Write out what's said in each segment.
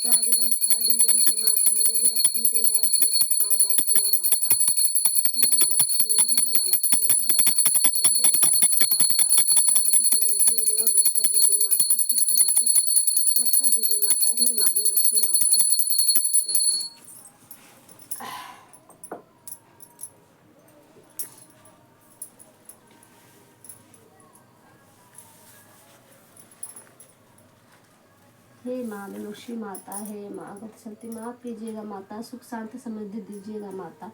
राजरम फाड़ी गई से मातम देव लक्ष्मी के द्वारा खेता बात हुआ माता हे माँ लक्ष्मी हे माँ लक्ष्मी हे माँ लक्ष्मी हे देव लक्ष्मी माता सुख शांति समृद्धि एवं बरकत दीजिए माता सुख शांति बरकत दीजिए माता हे माँ देव लक्ष्मी माता हे माँ लक्ष्मी माता हे माँ गति शक्ति माफ कीजिएगा माता सुख शांति समृद्धि दीजिएगा माता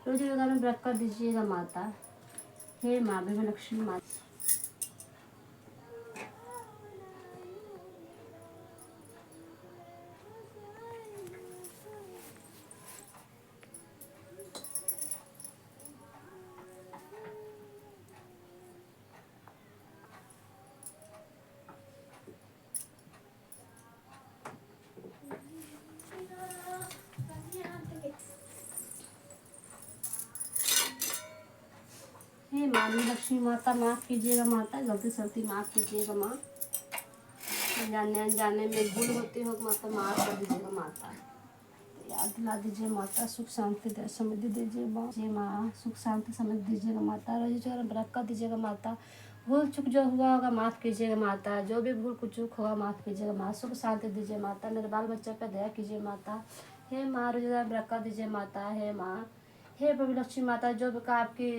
रोजी रोजगार में बरकत दीजिएगा माता हे माँ लक्ष्मी माता हे माँ लक्ष्मी माता माफ कीजिएगा माता गलती सलती माफ कीजिएगा माँ जानने अनजाने में भूल होती हो माता माफ कर दीजिएगा माता याद दिला दीजिए माता सुख शांति समृद्धि दीजिए माँ सुख शांति समृद्धि दीजिएगा माता रोजी जो बरकत दीजिएगा माता भूल चुक जो हुआ होगा माफ़ कीजिएगा माता जो भी भूल कुछ चूक होगा माफ़ कीजिएगा माँ सुख शांति दीजिए माता मेरे बाल बच्चे पर दया कीजिए माता हे माँ रोजी बरकत दीजिए माता हे माँ हे प्रभु लक्ष्मी माता जो भी का आपकी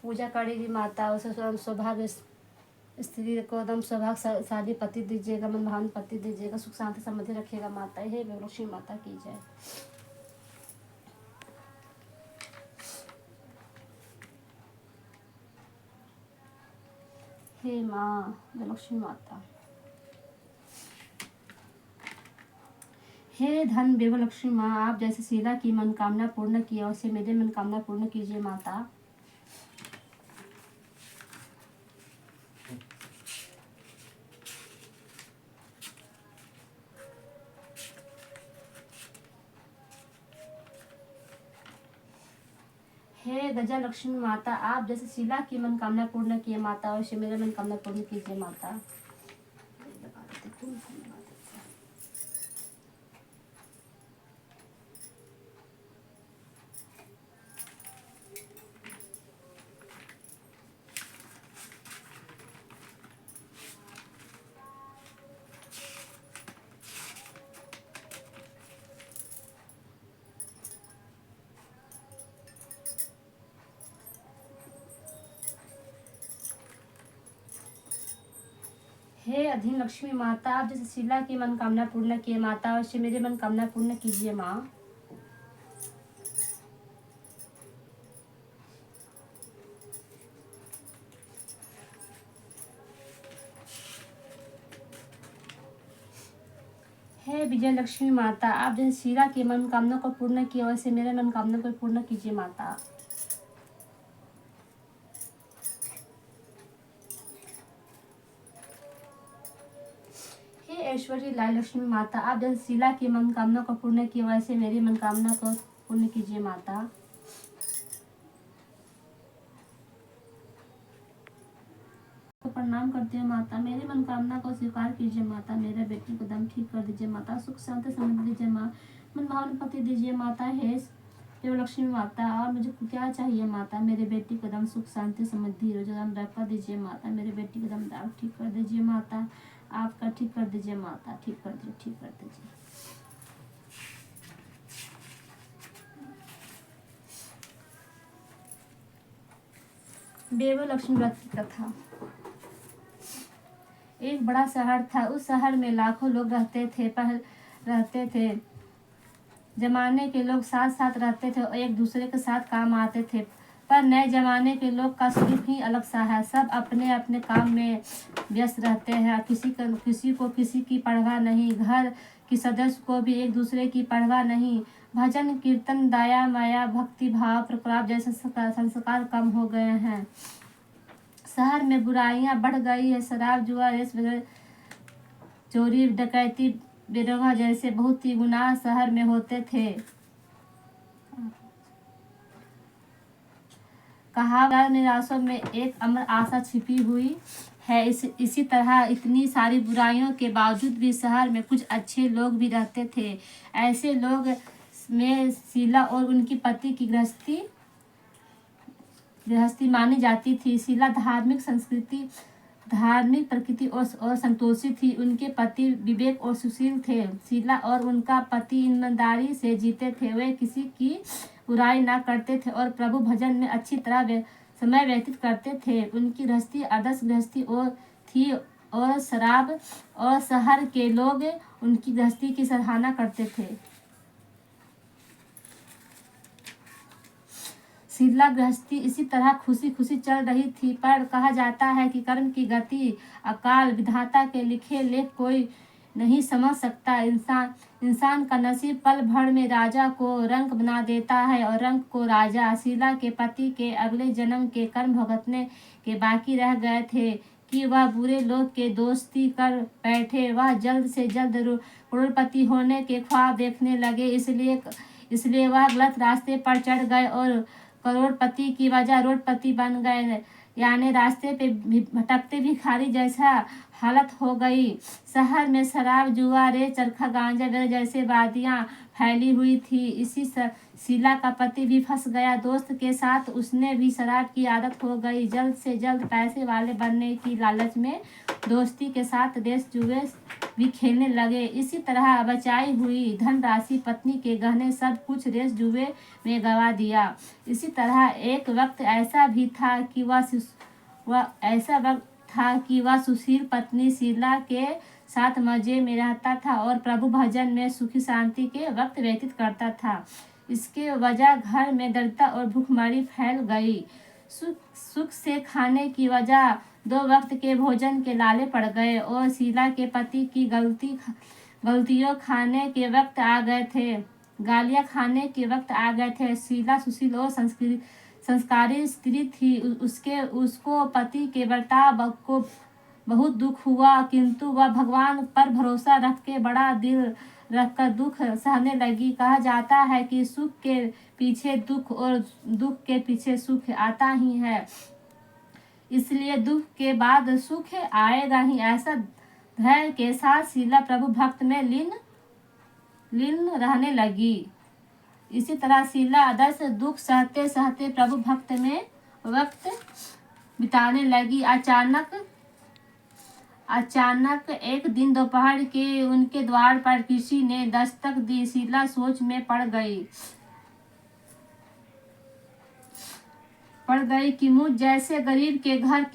पूजा करेगी माता उसे सौभाग्य स्त्री को एकदम सौभाग्यशाली पति दीजिएगा मनभावन पति दीजिएगा सुख शांति समृद्धि रखिएगा माता हे प्रभु लक्ष्मी माता की जय। हे माँ लक्ष्मी माता हे धन देव लक्ष्मी माँ आप जैसे शीला की मनोकामना पूर्ण की वैसे मेरे मनोकामना पूर्ण कीजिए माता हे गजा लक्ष्मी माता आप जैसे शीला की मनोकामना पूर्ण किए माता वैसे मेरे मनोकामना पूर्ण कीजिए माता। हे अधीन लक्ष्मी माता आप जैसे शीला की मनोकामना पूर्ण किए माता वैसे मेरी मनोकामना पूर्ण कीजिए माँ। हे विजय लक्ष्मी माता आप जैसे शीला की मनोकामना को पूर्ण किए वैसे मेरे मनोकामना को पूर्ण कीजिए माता। ऐश्वर्य लाल लक्ष्मी माता आप जैसे शीला की मनोकामना को पूर्ण किए वैसे मेरी मनोकामना को पूर्ण कीजिए माता। प्रणाम करती हूँ माता मेरी मनोकामना को स्वीकार कीजिए माता मेरे बेटी को दम ठीक कर दीजिए माता सुख शांति समृद्धि दीजिए माँ मनभावन पति दीजिए माता हे देव लक्ष्मी माता और मुझे क्या चाहिए माता मेरे बेटी को दम सुख शांति समृद्धि रोजगार बरकत दीजिए माता मेरे बेटी को दम दाग ठीक कर दीजिए माता आपका ठीक कर दीजिए माता ठीक कर दीजिए। देव लक्ष्मी व्रत की कथा। एक बड़ा शहर था उस शहर में लाखों लोग रहते थे जमाने के लोग साथ साथ रहते थे और एक दूसरे के साथ काम आते थे पर नए जमाने के लोग का स्वरूप ही अलग सा है सब अपने अपने काम में व्यस्त रहते हैं किसी को किसी की परवाह नहीं घर की सदस्य को भी एक दूसरे की परवाह नहीं भजन कीर्तन दया माया भक्ति भाव प्रकलाप जैसे संस्कार कम हो गए हैं शहर में बुराइयां बढ़ गई है शराब जुआ रेस चोरी डकैती बेरोगा जैसे बहुत ही गुनाह शहर में होते थे कहा निराशों में एक अमर आशा छिपी हुई है। इसी तरह इतनी सारी बुराइयों के बावजूद भी शहर में कुछ अच्छे लोग भी रहते थे। ऐसे लोग में शीला और उनकी पति की गृहस्थी मानी जाती थी। शीला धार्मिक प्रकृति और संतोषी थी। उनके पति विवेक और सुशील थे। शीला और उनका पति ईमानदारी से जीते थे। वे किसी की बुराई ना करते थे और प्रभु भजन में अच्छी तरह समय व्यतीत करते थे। उनकी गृहस्थी आदर्श गृहस्थी और थी और शराब और शहर के लोग उनकी गृहस्थी की सराहना करते थे। शीला गृहस्थी इसी तरह खुशी खुशी चल रही थी, पर कहा जाता है कि कर्म की गति अकाल विधाता के लिखे लेख कोई नहीं समझ सकता। इंसान का नसीब पल भर में राजा को रंक बना देता है और रंक को राजा। शीला के पति के अगले जन्म के कर्म भुगतने के बाकी रह गए थे कि वह बुरे लोग के दोस्ती कर बैठे। वह जल्द से जल्द करोड़पति होने के ख्वाब देखने लगे, इसलिए वह गलत रास्ते पर चढ़ गए और करोड़पति की वजह रोडपति बन गए, यानी रास्ते पे भटकते भिखारी जैसा हालत हो गई। शहर में शराब, जुआ, रेत, चरखा, गांजा वगैरह जैसे वादियां फैली हुई थी। इसी शीला का पति भी फंस गया दोस्त के साथ। उसने भी शराब की आदत हो गई। जल्द से जल्द पैसे वाले बनने की लालच में दोस्ती के साथ देश जुए भी खेलने लगे। इसी तरह बचाई हुई धनराशि, पत्नी के गहने, सब कुछ रेस जुए में गवा दिया। इसी तरह एक वक्त ऐसा भी था कि वह सुशील पत्नी शीला के साथ मजे में रहता था और प्रभु भजन में सुखी शांति के वक्त व्यतीत करता था। इसके वजह घर में दरिद्रता और भूखमरी फैल गई। सुख से खाने की वजह 2 वक्त के भोजन के लाले पड़ गए और शीला के पति की गलतियों खाने के वक्त आ गए थे, गालियां खाने के वक्त आ गए थे। शीला सुशील और संस्कारी स्त्री थी। उसको पति के बर्ताव को बहुत दुख हुआ, किंतु वह भगवान पर भरोसा रख के बड़ा दिल रखकर दुख सहने लगी। कहा जाता है कि सुख के पीछे दुख और दुख के पीछे सुख आता ही है, इसलिए दुख के बाद सुख आएगा ही। ऐसा धैर्य के साथ शीला प्रभु भक्त में लीन रहने लगी। इसी तरह शीला आदर्श दुख सहते सहते प्रभु भक्त में वक्त बिताने लगी। अचानक एक दिन दोपहर के उनके द्वार पर किसी ने दस्तक दी। शीला सोच में पड़ गई कि मुझ जैसे गरीब के घर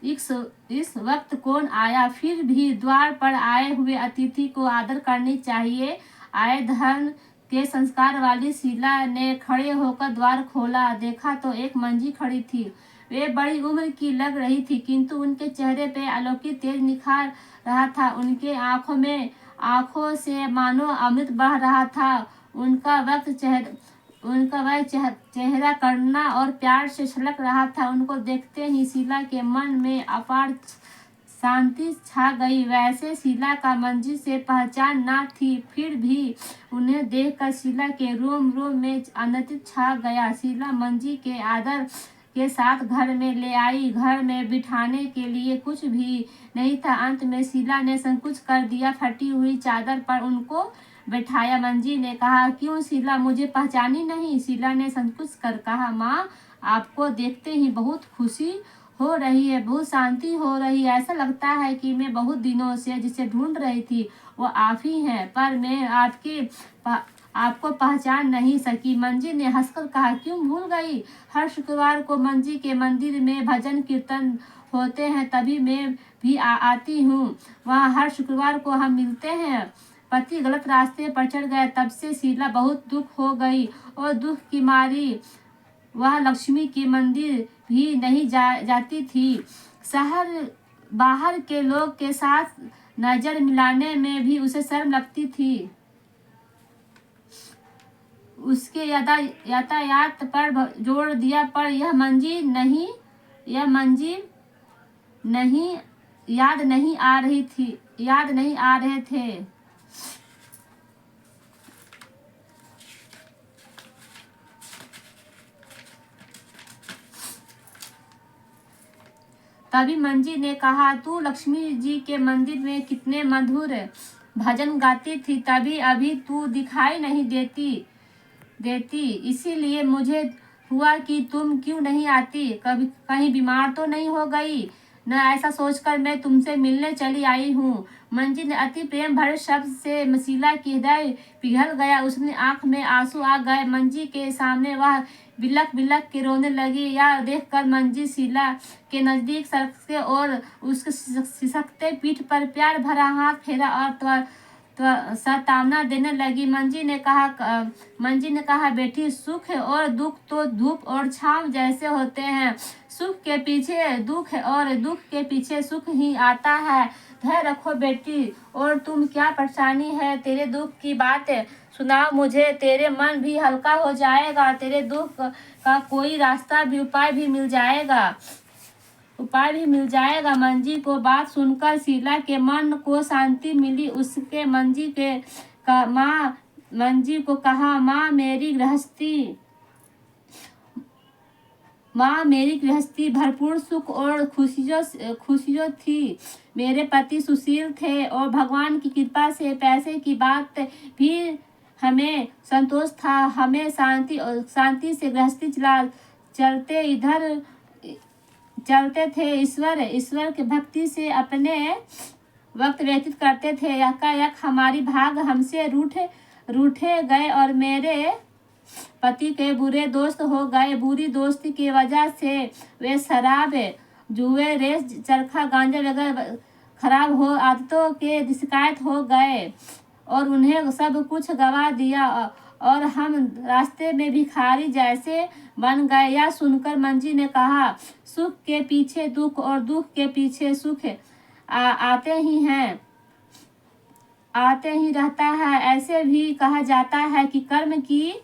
इस वक्त कौन आया। फिर भी द्वार पर आए हुए अतिथि को आदर करनी चाहिए। आए धर्म के संस्कार वाली शीला ने खड़े होकर द्वार खोला। देखा तो एक मंजी खड़ी थी। वे बड़ी उम्र की लग रही थी, किंतु उनके चेहरे पे अलौकिक तेज निखार रहा था। उनके आंखों से मानो अमृत बह रहा था। उनका वह चेहरा करुणा और प्यार से छलक रहा था। उनको देखते ही शीला के मन में अपार शांति छा गई। वैसे शीला का मंजी से पहचान ना थी, फिर भी उन्हें देखकर शीला के रोम रोम में आनंद छा गया। शीला मंजी के आदर के साथ घर में ले आई। घर में बिठाने के लिए कुछ भी नहीं था। अंत में शीला ने संकोच कर दिया। फटी हुई चादर पर उनको बैठाया। मंजी ने कहा, क्यों शीला, मुझे पहचानी नहीं? शीला ने संकोच कर कहा, माँ, आपको देखते ही बहुत खुशी हो रही है, बहुत शांति हो रही है। ऐसा लगता है कि मैं बहुत दिनों से जिसे ढूंढ रही थी वो आप ही हैं, पर मैं आपको पहचान नहीं सकी। मंजी ने हंसकर कहा, क्यों भूल गई? हर शुक्रवार को मंजी के मंदिर में भजन कीर्तन होते हैं, तभी मैं भी आती हूँ। वहाँ हर शुक्रवार को हम मिलते हैं। पति गलत रास्ते पर चढ़ गए, तब से शीला बहुत दुख हो गई और दुख की मारी वह लक्ष्मी के मंदिर भी नहीं जाती थी। बाहर के लोग के साथ नजर मिलाने में भी उसे शर्म लगती थी। उसके यातायात पर जोर दिया, पर यह मंजी नहीं याद नहीं आ रहे थे। तभी मंजी ने कहा, तू लक्ष्मी जी के मंदिर में कितने मधुर भजन गाती थी, तभी अभी तू दिखाई नहीं देती इसीलिए मुझे हुआ कि तुम क्यों नहीं आती, कभी कहीं बीमार तो नहीं हो गई न, ऐसा सोचकर मैं तुमसे मिलने चली आई हूँ। मंजी ने अति प्रेम भरे शब्द से मसीला की हृदय पिघल गया, उसने आंख में आंसू आ गए। मंजी के सामने वह बिलक बिलक के रोने लगी। यह देखकर मंजी शीला के नजदीक सरके और उसके सिसकते पीठ पर प्यार भरा हाथ फेरा और सतावना देने लगी। मंजी ने कहा, बेटी, सुख और दुख तो धूप और छांव जैसे होते हैं। सुख के पीछे दुख और दुख के पीछे सुख ही आता है। धैर्य रखो बेटी। और तुम, क्या परेशानी है? तेरे दुख की बात सुनाओ मुझे, तेरे मन भी हल्का हो जाएगा, तेरे दुख का कोई रास्ता भी उपाय भी मिल जाएगा। मंजी को बात सुनकर शीला के मन को शांति मिली। उसके मंजी को कहा, माँ मेरी गृहस्थी भरपूर सुख और खुशियों थी। मेरे पति सुशील थे और भगवान की कृपा से पैसे की बात भी हमें संतोष था। हमें शांति से गृहस्थी चलते थे। ईश्वर के भक्ति से अपने वक्त व्यतीत करते थे। यकायक हमारी भाग हमसे रूठे गए और मेरे पति के बुरे दोस्त हो गए। बुरी दोस्ती की वजह से वे शराब, जुए, रेस, चरखा, गांजा वगैरह खराब हो आदतों के शिकायत हो गए और उन्हें सब कुछ गवा दिया और हम रास्ते में भिखारी जैसे बन गए। यह सुनकर मंजी ने कहा, सुख के पीछे दुख और दुख के पीछे सुख आते ही रहता है। ऐसे भी कहा जाता है कि कर्म की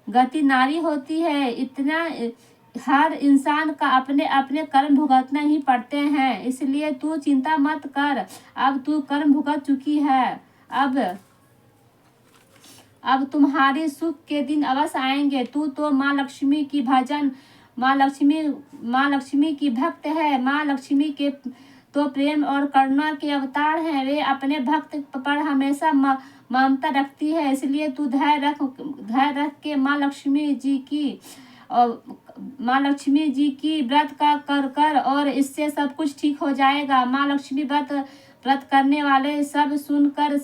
गति नारी होती है। इतना हर इंसान का अपने अपने कर्म भुगतना ही पड़ते हैं, इसलिए तू चिंता मत कर। अब तू कर्म भुगत चुकी है। अब तुम्हारी सुख के दिन अवश्य आएंगे। तू तो माँ लक्ष्मी की भक्त है। माँ लक्ष्मी के तो प्रेम और करुणा के अवतार हैं। वे अपने भक्त पर हमेशा ममता रखती है। इसलिए तू धैर्य रख के माँ लक्ष्मी जी की व्रत का कर और इससे सब कुछ ठीक हो जाएगा। माँ लक्ष्मी व्रत करने वाले सब सुनकर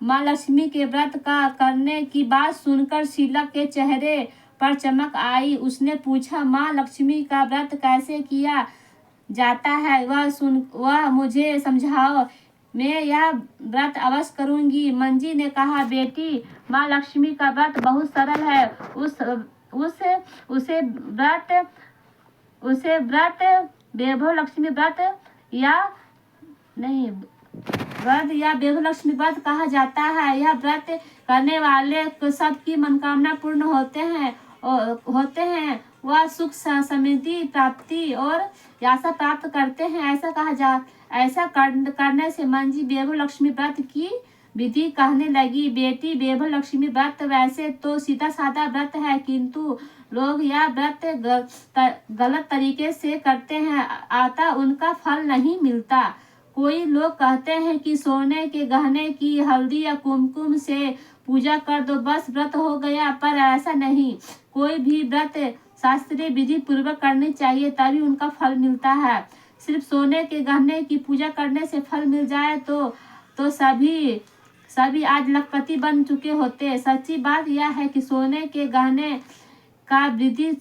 माँ लक्ष्मी के व्रत का करने की बात सुनकर शीला के चेहरे पर चमक आई। उसने पूछा, माँ लक्ष्मी का व्रत कैसे किया जाता है? वह मुझे समझाओ, मैं यह व्रत अवश्य करूंगी। मंजी ने कहा, बेटी, माँ लक्ष्मी का व्रत बहुत सरल है। उसे व्रत वैभव लक्ष्मी व्रत या वैभव लक्ष्मी व्रत कहा जाता है। यह व्रत करने वाले सबकी मनोकामना पूर्ण होते हैं। वह सुख, समृद्धि, प्राप्ति और आशा प्राप्त करते हैं। ऐसा करने से मंजी वैभव लक्ष्मी व्रत की विधि कहने लगी। बेटी, वैभव लक्ष्मी व्रत वैसे तो सीधा साधा व्रत है, किंतु लोग यह व्रत गलत तरीके से करते हैं, अतः उनका फल नहीं मिलता। कोई लोग कहते हैं कि सोने के गहने की हल्दी या कुमकुम से पूजा कर दो, बस व्रत हो गया, पर ऐसा नहीं। कोई भी व्रत शास्त्रीय विधि पूर्वक करनी चाहिए, तभी उनका फल मिलता है। सिर्फ सोने के गहने की पूजा करने से फल मिल जाए तो सभी आज लखपति बन चुके होते। सच्ची बात यह है कि सोने के गहने का विधि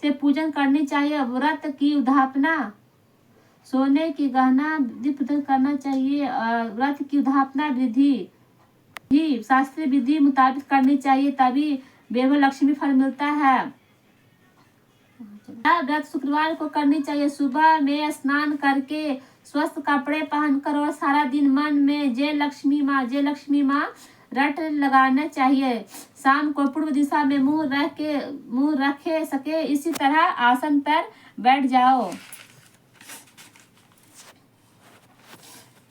से पूजन करनी चाहिए। व्रत की उद्यापना सोने की गहना विधि करना चाहिए। व्रत की उद्यापना विधि शास्त्रीय विधि मुताबिक करनी चाहिए, तभी वैभव लक्ष्मी फल मिलता है। व्रत शुक्रवार को करनी चाहिए। सुबह में स्नान करके स्वस्थ कपड़े पहनकर और सारा दिन मन में जय लक्ष्मी माँ रट लगाना चाहिए। शाम को पूर्व दिशा में मुंह रखे सके इसी तरह आसन पर बैठ जाओ।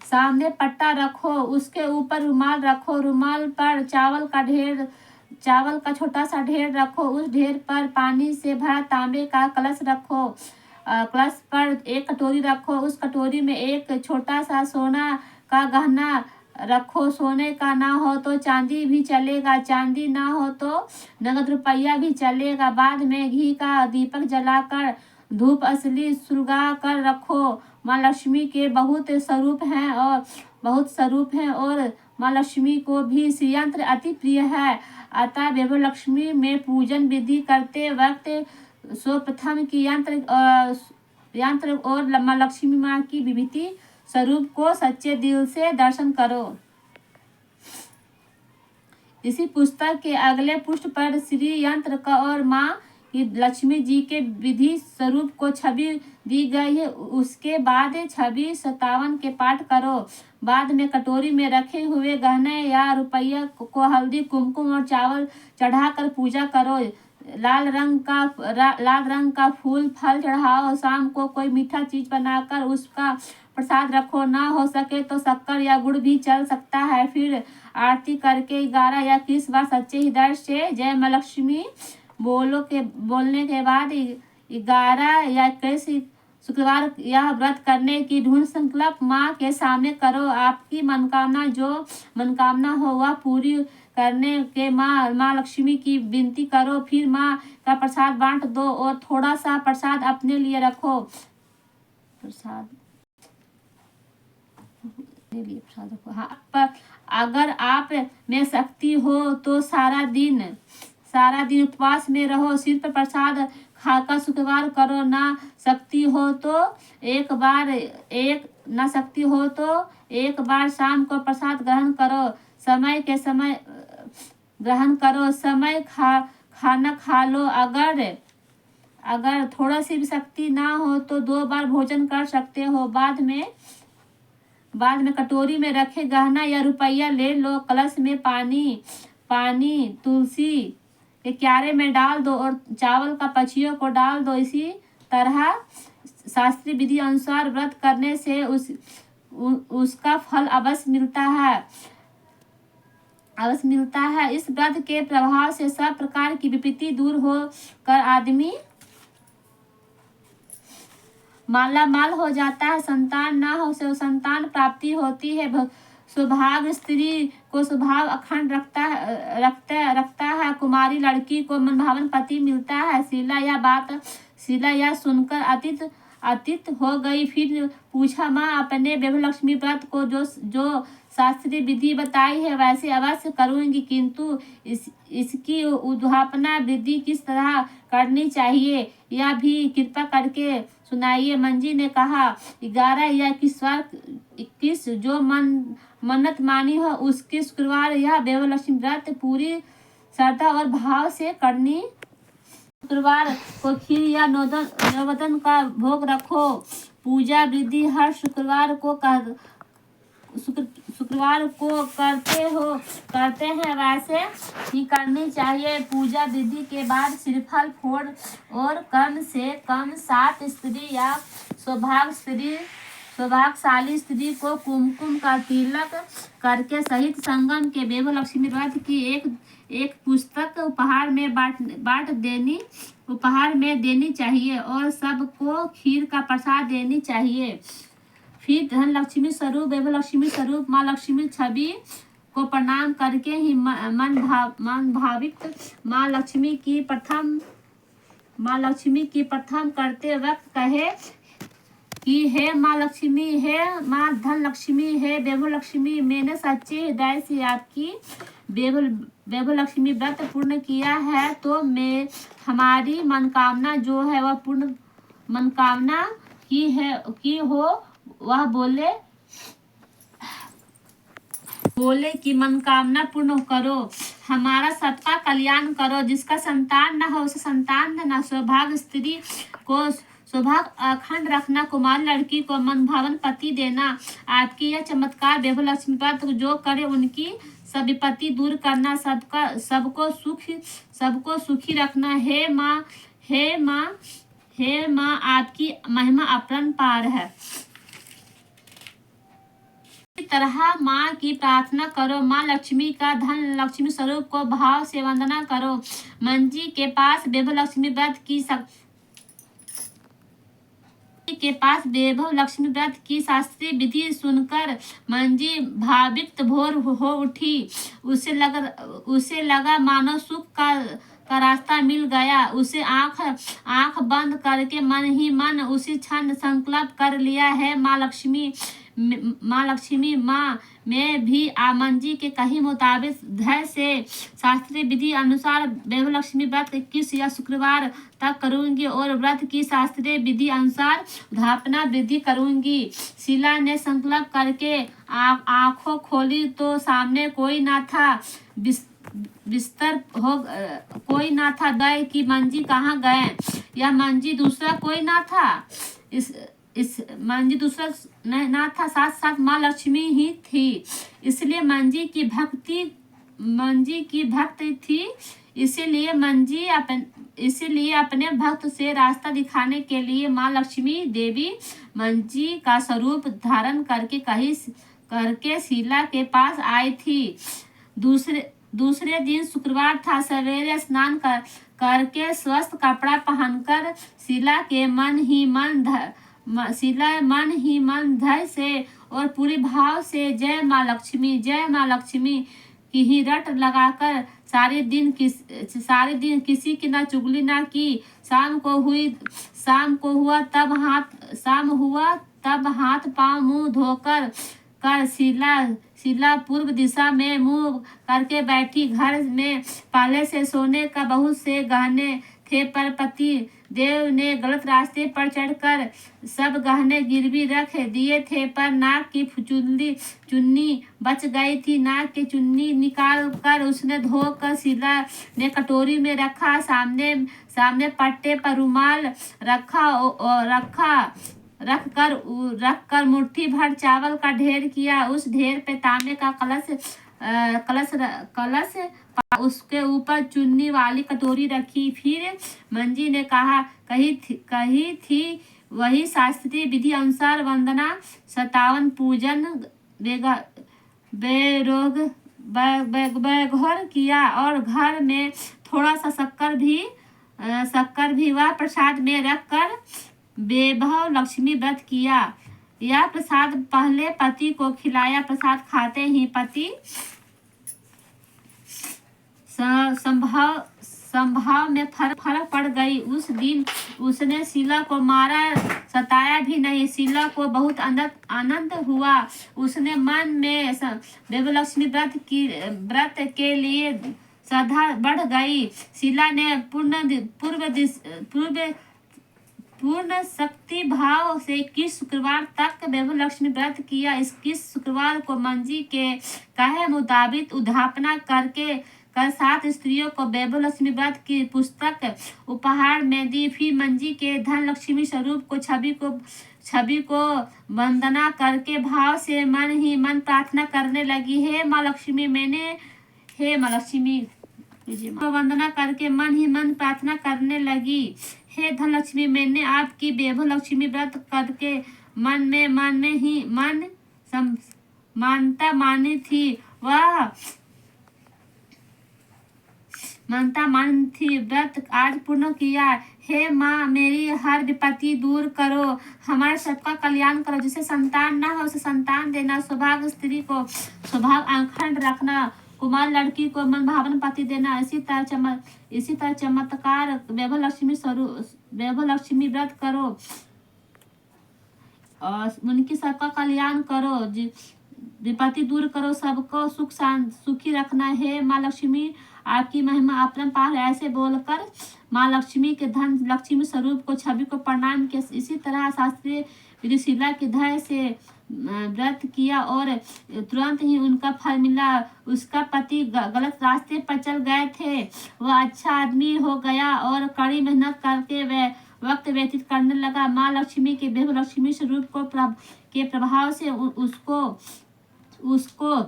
सामने पट्टा रखो, उसके ऊपर रुमाल रखो, रुमाल पर चावल का ढेर चावल का छोटा सा ढेर रखो। उस ढेर पर पानी से भरा तांबे का कलश रखो। कलश पर एक कटोरी रखो। उस कटोरी में एक छोटा सा सोना का गहना रखो। सोने का ना हो तो चांदी भी चलेगा, चांदी ना हो तो नगद रुपया भी चलेगा। बाद में घी का दीपक जलाकर धूप असली सुलगा कर रखो। माँ लक्ष्मी के बहुत स्वरूप हैं और माँ लक्ष्मी को भी श्री यंत्र अति प्रिय है। अतः वैभव लक्ष्मी में पूजन विधि करते वक्त सर्वप्रथम की यंत्र और माँ लक्ष्मी माँ की विभूति स्वरूप को सच्चे दिल से दर्शन करो। इसी पुस्तक के अगले पृष्ठ पर श्री यंत्र का और माँ लक्ष्मी जी के विधि स्वरूप को छवि दी गई है। उसके बाद छवि 57 के पाठ करो। बाद में कटोरी में रखे हुए गहने या रुपया को हल्दी कुमकुम और चावल चढ़ाकर पूजा करो। लाल रंग का फूल फल चढ़ाओ। शाम को कोई मीठा चीज बनाकर उसका प्रसाद रखो। ना हो सके तो शक्कर या गुड़ भी चल सकता है। फिर आरती करके 11 या 21 बार सच्चे हृदय से जय माँ लक्ष्मी बोलने के बाद 11 या 21 शुक्रवार यह व्रत करने की ढूंढ संकल्प माँ के सामने करो। आपकी मनोकामना हो वह पूरी करने के माँ लक्ष्मी की विनती करो। फिर माँ का प्रसाद बांट दो और थोड़ा सा प्रसाद अपने लिए रखो। हाँ, पर अगर आप में शक्ति हो तो सारा दिन उपवास में रहो। सिर्फ प्रसाद खाकर शुक्रवार करो। ना शक्ति हो तो एक बार शाम को प्रसाद ग्रहण करो। समय खाना खा लो। अगर थोड़ा सी भी शक्ति ना हो तो 2 बार भोजन कर सकते हो। बाद में कटोरी में रखे गहना या रुपया ले लो। कलश में पानी तुलसी के क्यारे में डाल दो और चावल का पछियों को डाल दो। इसी तरह शास्त्रीय विधि अनुसार व्रत करने से उसका फल अवश्य मिलता है। इस व्रत के प्रभाव से सब प्रकार की विपत्ति दूर हो कर आदमी मालामाल हो जाता है। संतान ना हो से संतान प्राप्ति होती है। सौभाग्य स्त्री को स्वभाव अखंड रखता है। कुमारी लड़की को मनभावन पति मिलता है। शीला यह सुनकर अतीत हो गई। फिर पूछा, माँ अपने वैभव लक्ष्मी व्रत को जो शास्त्रीय विधि बताई है वैसे अवश्य करूंगी, किंतु इसकी उद्यापना विधि किस तरह करनी चाहिए यह भी कृपा करके सुनाइए। मंजी ने कहा, 11 या 21 जो मन्नत मानी हो उसके शुक्रवार यह वैभव लक्ष्मी व्रत पूरी श्रद्धा और भाव से करनी। शुक्रवार को खीर या नौबतन का भोग रखो। पूजा विधि हर शुक्रवार को करते हैं वैसे ही करनी चाहिए। पूजा विधि के बाद श्रीफल फोड़ और कम से कम 7 स्त्री या सौभाग्यशाली स्त्री को कुमकुम का तिलक करके सहित संगम के वैभव लक्ष्मी व्रत की एक पुस्तक उपहार में देनी चाहिए और सबको खीर का प्रसाद देनी चाहिए। फिर धन लक्ष्मी स्वरूप वैभव लक्ष्मी स्वरूप माँ लक्ष्मी छवि को प्रणाम करके ही मन भावित माँ लक्ष्मी की प्रथम करते वक्त कहे कि हे माँ लक्ष्मी, हे माँ धन लक्ष्मी, हे वैभव लक्ष्मी, मैंने सच्चे हृदय से आपकी वैभव लक्ष्मी व्रत पूर्ण किया है तो मैं हमारी मनोकामना जो है वह पूर्ण मनोकामना की हो। वह बोले कि मनोकामना पूर्ण करो, हमारा सबका कल्याण करो। जिसका संतान न हो उसे संतान देना, सौभाग्य स्त्री को सौभाग्य अखंड रखना, कुमारी लड़की को मनभावन पति देना। आपकी यह चमत्कार वैभव लक्ष्मी व्रत जो करे उनकी सब विपत्ति दूर करना, सबको सुखी रखना। हे माँ आपकी महिमा अपरंपार है। इसी तरह माँ की प्रार्थना करो। माँ लक्ष्मी का धन लक्ष्मी स्वरूप को भाव से वंदना करो। मंजी के पास वैभव लक्ष्मी व्रत की शास्त्रीय विधि सुनकर मंजी भावित भोर हो उठी। उसे लगा मानो सुख का रास्ता मिल गया। उसे आंख बंद करके मन ही मन उसी क्षण संकल्प कर लिया है, माँ लक्ष्मी माँ मैं भी मंजी के कही मुताबिक धैर्य से शास्त्रीय विधि अनुसार वैभव लक्ष्मी व्रत 21 या शुक्रवार तक करूंगी और व्रत की शास्त्रीय विधि अनुसार उद्यापना विधि करूंगी। शीला ने संकल्प करके आंखों खोली तो सामने कोई ना था। बिस्तर हो कोई ना था। गए कि मंजी कहाँ गए? यह मंजी दूसरा कोई ना था। इस मंजी दूसरा ना था, साथ साथ माँ लक्ष्मी ही थी। इसलिए मंजी की भक्त थी। इसीलिए अपने भक्त से रास्ता दिखाने के लिए माँ लक्ष्मी देवी मंजी का स्वरूप धारण करके शीला के पास आई थी। दूसरे दिन शुक्रवार था। सवेरे स्नान करके स्वस्थ कपड़ा पहनकर शीला मन ही मन धैर्य से और पूरी भाव से जय माँ लक्ष्मी की ही रट लगाकर सारे दिन किसी की ना चुगली ना की। शाम हुआ तब हाथ पांव मुंह धोकर शीला पूर्व दिशा में मुंह करके बैठी। घर में पहले से सोने का बहुत से गहने थे, पर पति देव ने गलत रास्ते पर चढ़कर सब गहने गिरवी रख दिए थे। पर नाक की चुन्नी बच गई थी। नाक की चुन्नी निकाल कर उसने धोकर शीला ने कटोरी में रखा। सामने पट्टे पर रुमाल रख कर मुट्ठी भर चावल का ढेर किया। उस ढेर पे तांबे का कलश उसके ऊपर चुन्नी वाली कटोरी रखी। फिर मंजी ने कहा, कही थी वही शास्त्रीय विधि अनुसार वंदना 57 पूजन बेघोर किया और घर में थोड़ा सा शक्कर भी वह प्रसाद में रख कर वैभव लक्ष्मी व्रत किया। यह प्रसाद पहले पति को खिलाया। प्रसाद खाते ही पति संभाव में फर्क पड़ गई। उस दिन उसने शीला को मारा सताया भी नहीं। शीला को बहुत आनंद हुआ। उसने मन में वैभव लक्ष्मी व्रत के लिए श्रद्धा बढ़ गई। शीला ने पूर्ण शक्ति भाव से 21 शुक्रवार तक वैभव लक्ष्मी व्रत किया। 21 शुक्रवार को मंजी के कहे मुताबिक उद्यापना कर 7 स्त्रियों को वैभव लक्ष्मी व्रत की पुस्तक उपहार में दी। फिर मंजी के धन लक्ष्मी स्वरूप को छवि को वंदना करके भाव से मन ही मन प्रार्थना करने लगी। हे माँ लक्ष्मी वंदना करके मन ही मन प्रार्थना करने लगी। हे धन लक्ष्मी, मैंने आपकी वैभव लक्ष्मी व्रत करके मन में ही मानता मानी थी। व्रत आज पूर्ण किया। हे माँ, मेरी हर विपत्ति दूर करो, हमारे सबका कल्याण करो। जिसे संतान ना हो उसे संतान देना, सौभाग्य स्त्री को सौभाग्य अखंड रखना, कुमार लड़की को मन भावन पति देना। इसी तरह चमत्कार वैभव लक्ष्मी व्रत करो और उनकी सबका कल्याण करो, विपत्ति दूर करो, सबको सुखी रखना। हे माँ लक्ष्मी, आपकी महिमा अपरंपार। ऐसे बोलकर माँ लक्ष्मी के धन लक्ष्मी स्वरूप को छवि को प्रणाम किया। इसी तरह शास्त्रीय विधि शीला के धैर्य से व्रत किया और तुरंत ही उनका फल मिला। उसका पति गलत रास्ते पर चल गए थे, वह अच्छा आदमी हो गया और कड़ी मेहनत करके वह वक्त व्यतीत करने लगा। माँ लक्ष्मी के वैभव लक्ष्मी स्वरूप के प्रभाव से उसको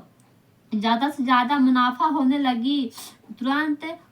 ज्यादा से ज्यादा मुनाफा होने लगी।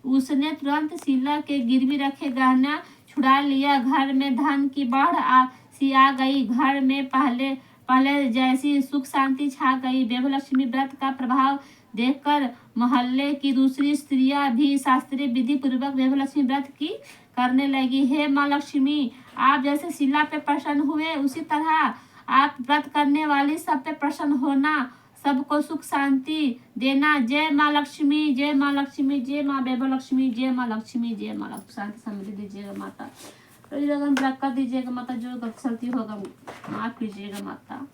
उसने तुरंत शीला के गिरवी रखे गहना छुड़ा लिया। घर में धन की बाढ़ सी आ गई। घर में पहले पहले जैसी सुख शांति छा गई। वैभवलक्ष्मी व्रत का प्रभाव देखकर मोहल्ले की दूसरी स्त्रियां भी शास्त्रीय विधि पूर्वक वैभवलक्ष्मी व्रत की करने लगी। हे माँ लक्ष्मी, आप जैसे शीला पे प्रसन्न हुए उसी तरह आप व्रत करने वाली सब पे प्रसन्न होना, सबको सुख शांति देना। जय माँ लक्ष्मी, जय माँ लक्ष्मी, जय माँ वैभवलक्ष्मी, जय माँ लक्ष्मी, जय माँ लक्ष्मी। शांति समृद्धि दीजिएगा माता, लगन कर दीजिएगा माता, जो गलती होगा माफ कीजिएगा माता।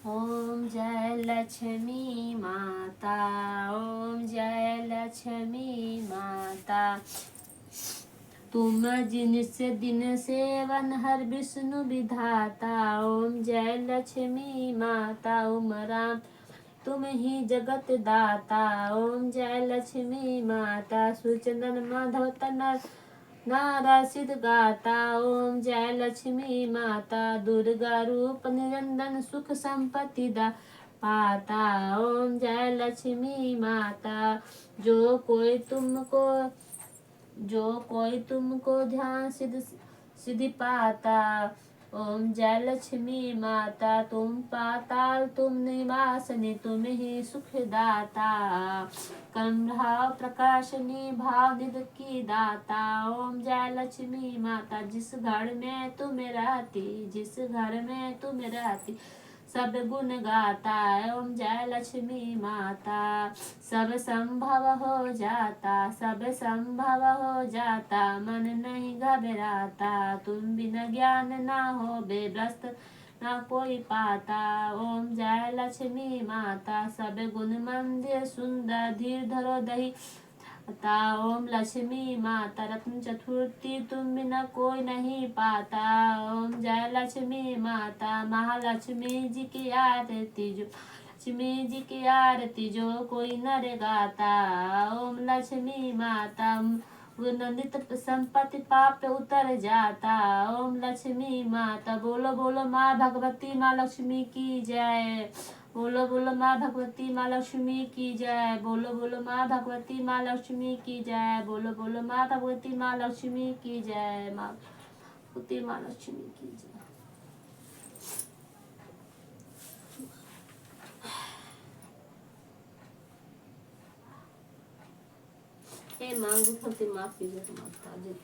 ओम जय लक्ष्मी माता, ओम जय लक्ष्मी माता। तुम जिनसे दिन सेवन हर विष्णु विधाता। ओम जय लक्ष्मी माता, ओम राम तुम ही जगत दाता। ओम जय लक्ष्मी माता, सुचंदन माधव तना नारा सिद्ध गाता। ओम जय लक्ष्मी माता, दुर्गा रूप निरंजन सुख संपत्ति दा पाता। ओम जय लक्ष्मी माता, जो कोई तुमको ध्यान सिद्धि पाता। ओम जय लक्ष्मी माता, तुम पाताल तुम निवासनी, तुम ही सुखदाता। कर्म भाव प्रकाशनी भाव निध की दाता। ओम जय लक्ष्मी माता, जिस घर में तुम रहती, जिस घर में तुम रहती सब गुण गाता। ओम जय लक्ष्मी माता, सब संभव हो जाता, सब संभव हो जाता, मन नहीं घबराता। तुम बिना ज्ञान ना हो बेभ्रष्ट ना कोई पाता। ओम जय लक्ष्मी माता, सब गुण मंदिर सुंदर धीर धरो दही ता। ओम लक्ष्मी माता, रत्न चतुर्थी तुम बिना कोई नहीं पाता। ओम जय लक्ष्मी माता, महालक्ष्मी जी की आरती जो लक्ष्मी जी की आरती जो कोई नर गाता। ओम लक्ष्मी माता, नित संपत्ति पाप उतर जाता। ओम लक्ष्मी माता, बोलो बोलो माँ भगवती माँ लक्ष्मी की जय। बोलो बोलो माँ भगवती माँ लक्ष्मी की जय। बोलो बोलो माँ भगवती माँ लक्ष्मी की जय। बोलो बोलो माँ भगवती माँ लक्ष्मी की जय। माँ भगवती माँ लक्ष्मी की जय। हे माँ भगवती माँ की जय माता जी।